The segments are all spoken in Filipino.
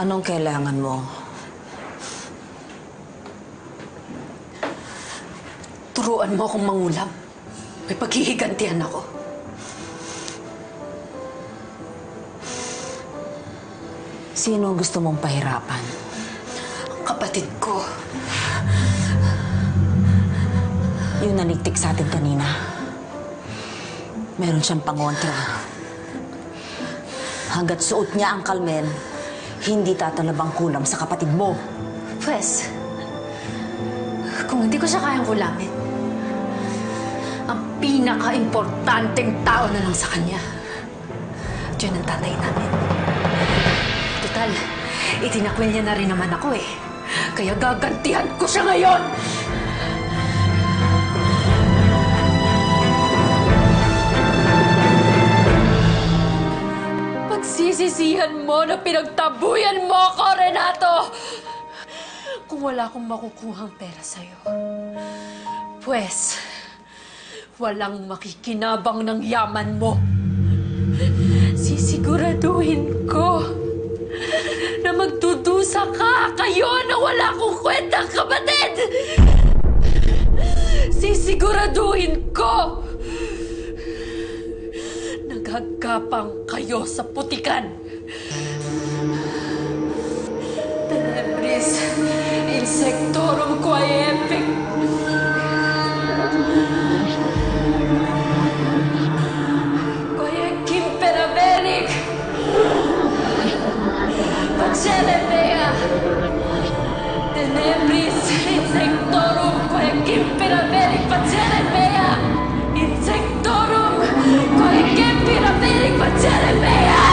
Anong kailangan mo? Turuan mo akong mangulam. May paghihigantihan ako. Sino ang gusto mong pahirapan? Ang kapatid ko. Yung naligtik sa atin kanina. Meron siyang pangontra. Hanggat suot niya ang kalmen, hindi tatalab ang kulam sa kapatid mo. Pwes, kung hindi ko siya kayang kulamin, ang pinaka-importanteng tao na lang sa kanya. At yun ang tatay namin. Total, itinakwil niya na rin naman ako eh. Kaya gagantihan ko siya ngayon! Pagsisisihan mo na pinagtabuyan mo ako, Renato! Kung wala akong makukuhang pera sa'yo, pwes, walang makikinabang ng yaman mo. Sisiguraduhin ko na magdudusa ka kayo na wala akong kwentang kapatid! Sisiguraduhin ko naghagkapang kayo sa putikan. Tenebris insectorum quae epic. Quae kimperaveric. Facere mea. Tenebris insectorum quae kimperaveric. Facere mea. Insectorum quae kimperaveric. Facere mea.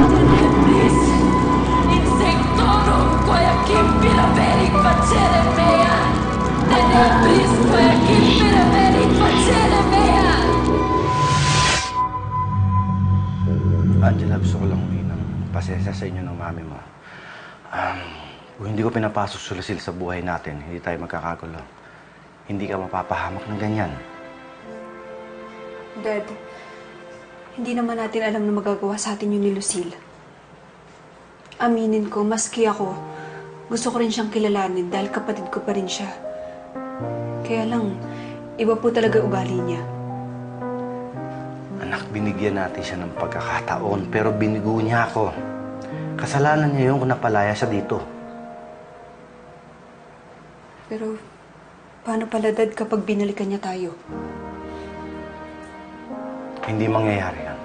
Tenebris insectorum quae kimperaveric. Facere mea. Tenebris quae kimperaveric. Facere mea. Angela, gusto ko lang humingi ng pasensya sa inyo ng mami mo. Kung hindi ko pinapasok si Lucille sa buhay natin, hindi tayo magkakagulo. Hindi ka mapapahamak ng ganyan. Dad, hindi naman natin alam na magagawa sa atin yun ni Lucille. Aminin ko, maski ako, gusto ko rin siyang kilalanin dahil kapatid ko pa rin siya. Kaya lang, iba po talaga ugali niya. Anak, binigyan natin siya ng pagkakataon, pero binigo niya ako. Kasalanan niya yun kung napalaya siya dito. Pero, paano pala, Dad, kapag binalikan niya tayo? Hindi mangyayari yan.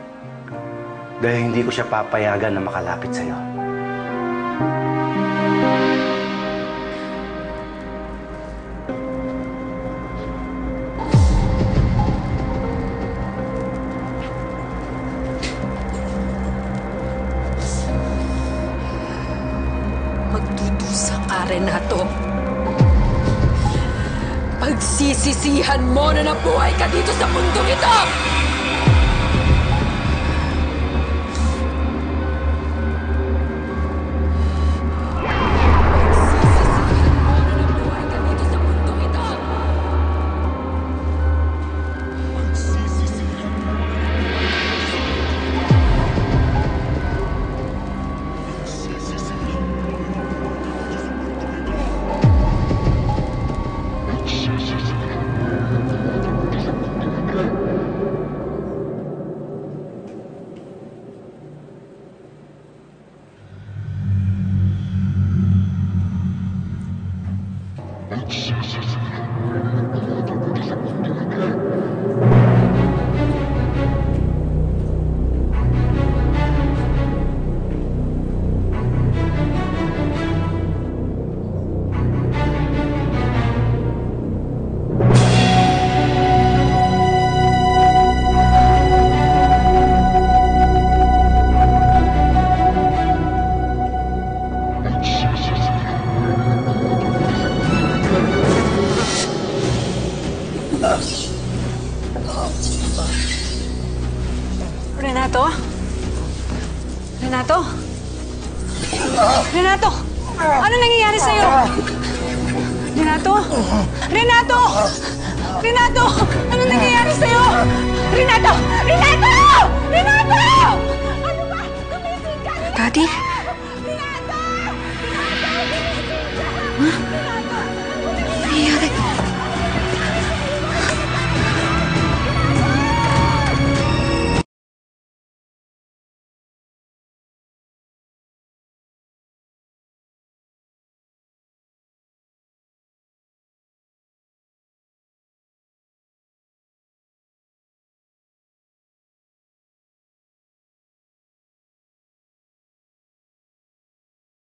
Dahil hindi ko siya papayagan na makalapit sa'yo. Magdudusa ka, Renato. Pagsisisihan mo na nabuhay ka dito sa mundong ito! Renato? Renato? Renato! Ano nangyayari sa'yo? Renato? Renato! Renato! Ano nangyayari sa'yo? Renato! Renato! Renato! Ano ba? Gumising ka! Daddy? Ha?